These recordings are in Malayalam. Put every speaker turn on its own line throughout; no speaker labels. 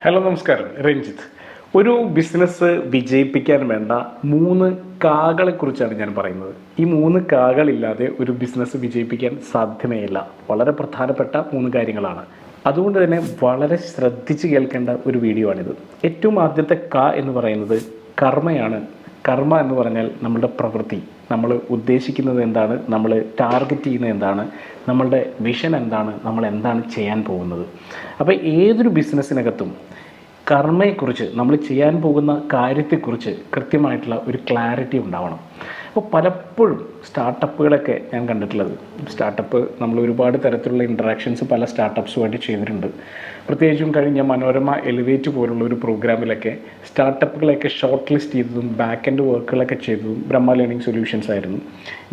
ഹലോ നമസ്കാരം, രഞ്ജിത്ത്. ഒരു ബിസിനസ് വിജയിപ്പിക്കാൻ വേണ്ട 3 കാകളെക്കുറിച്ചാണ് ഞാൻ പറയുന്നത്. ഈ 3 കാകളില്ലാതെ ഒരു ബിസിനസ് വിജയിപ്പിക്കാൻ സാധ്യമേയില്ല. വളരെ പ്രധാനപ്പെട്ട 3 കാര്യങ്ങളാണ്. അതുകൊണ്ട് തന്നെ വളരെ ശ്രദ്ധിച്ച് കേൾക്കേണ്ട ഒരു വീഡിയോ ആണിത്. ഏറ്റവും ആദ്യത്തെ എന്ന് പറയുന്നത് കർമ്മയാണ്. കർമ്മ എന്ന് പറഞ്ഞാൽ നമ്മളുടെ പ്രവൃത്തി. നമ്മൾ ഉദ്ദേശിക്കുന്നത് എന്താണ്, നമ്മൾ ടാർഗറ്റ് ചെയ്യുന്നത് എന്താണ്, നമ്മളുടെ വിഷൻ എന്താണ്, നമ്മൾ എന്താണ് ചെയ്യാൻ പോകുന്നത്. അപ്പോൾ ഏതൊരു ബിസിനസ്സിനകത്തും കർമ്മയെക്കുറിച്ച്, നമ്മൾ ചെയ്യാൻ പോകുന്ന കാര്യത്തെക്കുറിച്ച് കൃത്യമായിട്ടുള്ള ഒരു ക്ലാരിറ്റി ഉണ്ടാവണം. അപ്പോൾ പലപ്പോഴും സ്റ്റാർട്ടപ്പുകളൊക്കെ ഞാൻ കണ്ടിട്ടുള്ളത്, സ്റ്റാർട്ടപ്പ് നമ്മൾ ഒരുപാട് തരത്തിലുള്ള ഇൻട്രാക്ഷൻസ് പല സ്റ്റാർട്ടപ്സുമായിട്ട് ചെയ്തിട്ടുണ്ട്. പ്രത്യേകിച്ചും കഴിഞ്ഞ മനോരമ എലിവേറ്റ് പോലുള്ള ഒരു പ്രോഗ്രാമിലൊക്കെ സ്റ്റാർട്ടപ്പുകളെയൊക്കെ ഷോർട്ട് ലിസ്റ്റ് ചെയ്തതും ബാക്ക് എൻഡ് വർക്കുകളൊക്കെ ചെയ്തതും ബ്രഹ്മ ലേണിംഗ് സൊല്യൂഷൻസ് ആയിരുന്നു.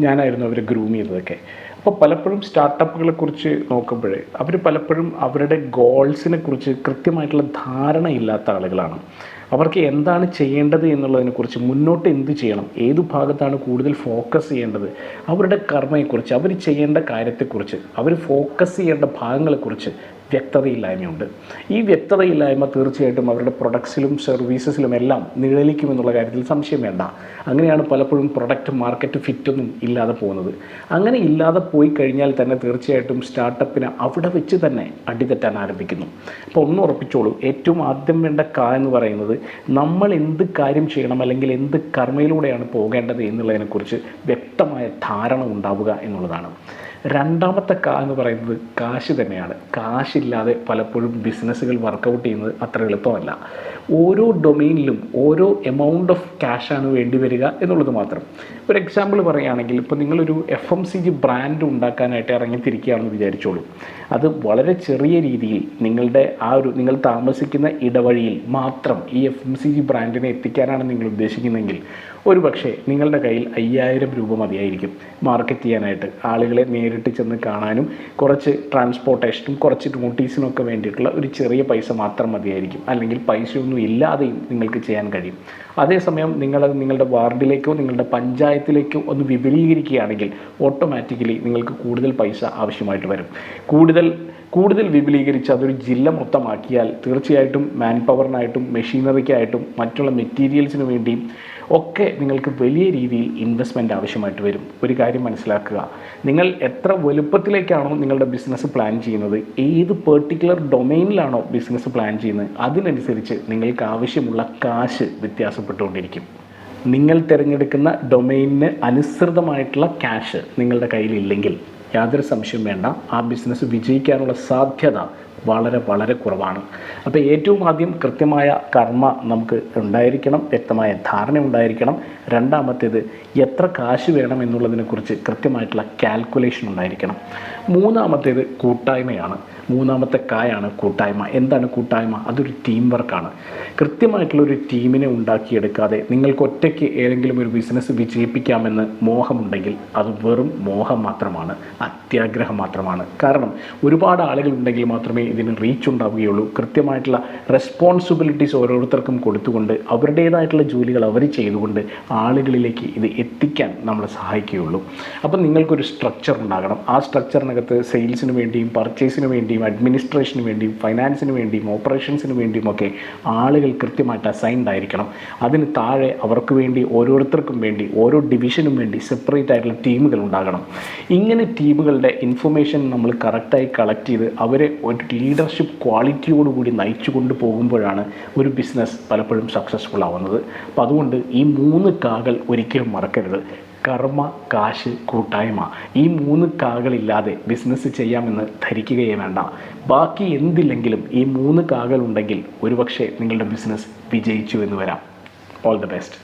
ഞാനായിരുന്നു അവരെ ഗ്രൂം ചെയ്തതൊക്കെ. അപ്പോൾ പലപ്പോഴും സ്റ്റാർട്ടപ്പുകളെക്കുറിച്ച് നോക്കുമ്പോഴേ അവർ പലപ്പോഴും അവരുടെ ഗോൾസിനെ കുറിച്ച് കൃത്യമായിട്ടുള്ള ധാരണയില്ലാത്ത ആളുകളാണ്. അവർക്ക് എന്താണ് ചെയ്യേണ്ടത് എന്നുള്ളതിനെക്കുറിച്ച്, മുന്നോട്ട് എന്ത് ചെയ്യണം, ഏതു ഭാഗത്താണ് കൂടുതൽ ഫോക്കസ് ചെയ്യേണ്ടത്, അവരുടെ കർമ്മയെക്കുറിച്ച്, അവർ ചെയ്യേണ്ട കാര്യത്തെക്കുറിച്ച്, അവർ ഫോക്കസ് ചെയ്യേണ്ട ഭാഗങ്ങളെക്കുറിച്ച് വ്യക്തതയില്ലായ്മയുണ്ട്. ഈ വ്യക്തതയില്ലായ്മ തീർച്ചയായിട്ടും അവരുടെ പ്രൊഡക്ട്സിലും സർവീസസിലും എല്ലാം നിഴലിക്കുമെന്നുള്ള കാര്യത്തിൽ സംശയം വേണ്ട. അങ്ങനെയാണ് പലപ്പോഴും പ്രൊഡക്റ്റ് മാർക്കറ്റ് ഫിറ്റൊന്നും ഇല്ലാതെ പോകുന്നത്. അങ്ങനെ ഇല്ലാതെ പോയി കഴിഞ്ഞാൽ തന്നെ തീർച്ചയായിട്ടും സ്റ്റാർട്ടപ്പിന് അവിടെ വെച്ച് തന്നെ അടിതെറ്റാൻ ആരംഭിക്കുന്നു. അപ്പോൾ ഒന്ന് ഉറപ്പിച്ചോളൂ, ഏറ്റവും ആദ്യം വേണ്ട എന്ന് പറയുന്നത് നമ്മൾ എന്ത് കാര്യം ചെയ്യണം, അല്ലെങ്കിൽ എന്ത് കർമ്മയിലൂടെയാണ് പോകേണ്ടത് എന്നുള്ളതിനെക്കുറിച്ച് വ്യക്തമായ ധാരണ ഉണ്ടാവുക എന്നുള്ളതാണ്. രണ്ടാമത്തെ എന്ന് പറയുന്നത് കാശ് തന്നെയാണ്. കാശില്ലാതെ പലപ്പോഴും ബിസിനസ്സുകൾ വർക്കൗട്ട് ചെയ്യുന്നത് അത്ര എളുപ്പമല്ല. ഓരോ ഡൊമെയിനിലും ഓരോ എമൗണ്ട് ഓഫ് ക്യാഷാണ് വേണ്ടി വരിക എന്നുള്ളത് മാത്രം. ഒരു എക്സാമ്പിൾ പറയുകയാണെങ്കിൽ, ഇപ്പോൾ നിങ്ങളൊരു FMCG ബ്രാൻഡ് ഉണ്ടാക്കാനായിട്ട് ഇറങ്ങിത്തിരിക്കുകയാണെന്ന് വിചാരിച്ചോളൂ. അത് വളരെ ചെറിയ രീതിയിൽ നിങ്ങൾ താമസിക്കുന്ന ഇടവഴിയിൽ മാത്രം ഈ FMCG ബ്രാൻഡിനെ എത്തിക്കാനാണ് നിങ്ങൾ ഉദ്ദേശിക്കുന്നതെങ്കിൽ ഒരു പക്ഷേ നിങ്ങളുടെ കയ്യിൽ 5000 രൂപ മതിയായിരിക്കും മാർക്കറ്റ് ചെയ്യാനായിട്ട്. ആളുകളെ നേരിട്ട് ചെന്ന് കാണാനും കുറച്ച് ട്രാൻസ്പോർട്ടേഷനും കുറച്ച് നോട്ടീസിനൊക്കെ വേണ്ടിയിട്ടുള്ള ഒരു ചെറിയ പൈസ മാത്രം മതിയായിരിക്കും. അല്ലെങ്കിൽ പൈസയൊന്നും ഇല്ലാതെയും നിങ്ങൾക്ക് ചെയ്യാൻ കഴിയും. അതേസമയം നിങ്ങളുടെ വാർഡിലേക്കോ നിങ്ങളുടെ പഞ്ചായത്തിലേക്കോ ഒന്ന് വിപുലീകരിക്കുകയാണെങ്കിൽ ഓട്ടോമാറ്റിക്കലി നിങ്ങൾക്ക് കൂടുതൽ പൈസ ആവശ്യമായിട്ട് വരും. കൂടുതൽ വിപുലീകരിച്ച് അതൊരു ജില്ല മൊത്തമാക്കിയാൽ തീർച്ചയായിട്ടും മാൻ പവറിനായിട്ടും മെഷീനറിക്കായിട്ടും മറ്റുള്ള മെറ്റീരിയൽസിന് വേണ്ടിയും ഒക്കെ നിങ്ങൾക്ക് വലിയ രീതിയിൽ ഇൻവെസ്റ്റ്മെൻറ്റ് ആവശ്യമായിട്ട് വരും. ഒരു കാര്യം മനസ്സിലാക്കുക, നിങ്ങൾ എത്ര വലുപ്പത്തിലേക്കാണോ നിങ്ങളുടെ ബിസിനസ് പ്ലാൻ ചെയ്യുന്നത്, ഏത് പെർട്ടിക്കുലർ ഡൊമെയിനിലാണോ ബിസിനസ് പ്ലാൻ ചെയ്യുന്നത്, അതിനനുസരിച്ച് നിങ്ങൾക്ക് ആവശ്യമുള്ള കാശ് വ്യത്യാസപ്പെട്ടുകൊണ്ടിരിക്കും. നിങ്ങൾ തിരഞ്ഞെടുക്കുന്ന ഡൊമെയിനിന് അനുസൃതമായിട്ടുള്ള ക്യാഷ് നിങ്ങളുടെ കയ്യിലില്ലെങ്കിൽ യാതൊരു സംശയം വേണ്ട, ആ ബിസിനസ് വിജയിക്കാനുള്ള സാധ്യത വളരെ വളരെ കുറവാണ്. അപ്പോൾ ഏറ്റവും ആദ്യം കൃത്യമായ കർമ്മ നമുക്ക് ഉണ്ടായിരിക്കണം, വ്യക്തമായ ധാരണ ഉണ്ടായിരിക്കണം. രണ്ടാമത്തേത് എത്ര കാശ് വേണം എന്നുള്ളതിനെക്കുറിച്ച് കൃത്യമായിട്ടുള്ള കാൽക്കുലേഷൻ ഉണ്ടായിരിക്കണം. മൂന്നാമത്തേത് കൂട്ടായ്മയാണ്. മൂന്നാമത്തെ കായാണ് കൂട്ടായ്മ. എന്താണ് കൂട്ടായ്മ? അതൊരു ടീം വർക്കാണ്. കൃത്യമായിട്ടുള്ളൊരു ടീമിനെ ഉണ്ടാക്കിയെടുക്കാതെ നിങ്ങൾക്ക് ഒറ്റയ്ക്ക് ഏതെങ്കിലും ഒരു ബിസിനസ് വിജയിപ്പിക്കാമെന്ന് മോഹമുണ്ടെങ്കിൽ അത് വെറും മോഹം മാത്രമാണ്, അത്യാഗ്രഹം മാത്രമാണ്. കാരണം ഒരുപാട് ആളുകൾ ഉണ്ടെങ്കിൽ മാത്രമേ ഇതിന് റീച്ച് ഉണ്ടാവുകയുള്ളൂ. കൃത്യമായിട്ടുള്ള റെസ്പോൺസിബിലിറ്റീസ് ഓരോരുത്തർക്കും കൊടുത്തുകൊണ്ട് അവരുടേതായിട്ടുള്ള ജോലികൾ അവർ ചെയ്തുകൊണ്ട് ആളുകളിലേക്ക് ഇത് എത്തിക്കാൻ നമ്മളെ സഹായിക്കുകയുള്ളൂ. അപ്പം നിങ്ങൾക്കൊരു സ്ട്രക്ചർ ഉണ്ടാകണം. ആ സ്ട്രക്ചറിനകത്ത് സെയിൽസിന് വേണ്ടിയും പർച്ചേസിന് വേണ്ടിയും അഡ്മിനിസ്ട്രേഷന് വേണ്ടിയും ഫൈനാൻസിന് വേണ്ടിയും ഓപ്പറേഷൻസിന് വേണ്ടിയും ഒക്കെ ആളുകൾ കൃത്യമായിട്ട് അസൈൻഡ് ആയിരിക്കണം. അതിന് താഴെ അവർക്ക് വേണ്ടി ഓരോരുത്തർക്കും വേണ്ടി ഓരോ ഡിവിഷനും വേണ്ടി സെപ്പറേറ്റ് ആയിട്ടുള്ള ടീമുകൾ ഉണ്ടാകണം. ഇങ്ങനെ ടീമുകളുടെ ഇൻഫർമേഷൻ നമ്മൾ കറക്റ്റായി കളക്ട് ചെയ്ത് അവരെ ഒരു ലീഡർഷിപ്പ് ക്വാളിറ്റിയോടുകൂടി നയിച്ചു കൊണ്ട് പോകുമ്പോഴാണ് ഒരു ബിസിനസ് പലപ്പോഴും സക്സസ്ഫുൾ ആവുന്നത്. അപ്പോൾ അതുകൊണ്ട് ഈ 3 കാകൾ ഒരിക്കലും മറക്കരുത്. കർമ്മ, കാശ്, കൂട്ടായ്മ. ഈ 3 കാകളില്ലാതെ ബിസിനസ് ചെയ്യാമെന്ന് ധരിക്കുകയേ വേണ്ട. ബാക്കി എന്തില്ലെങ്കിലും ഈ 3 കാകളുണ്ടെങ്കിൽ ഒരുപക്ഷെ നിങ്ങളുടെ ബിസിനസ് വിജയിച്ചു എന്ന് വരാം. All the best.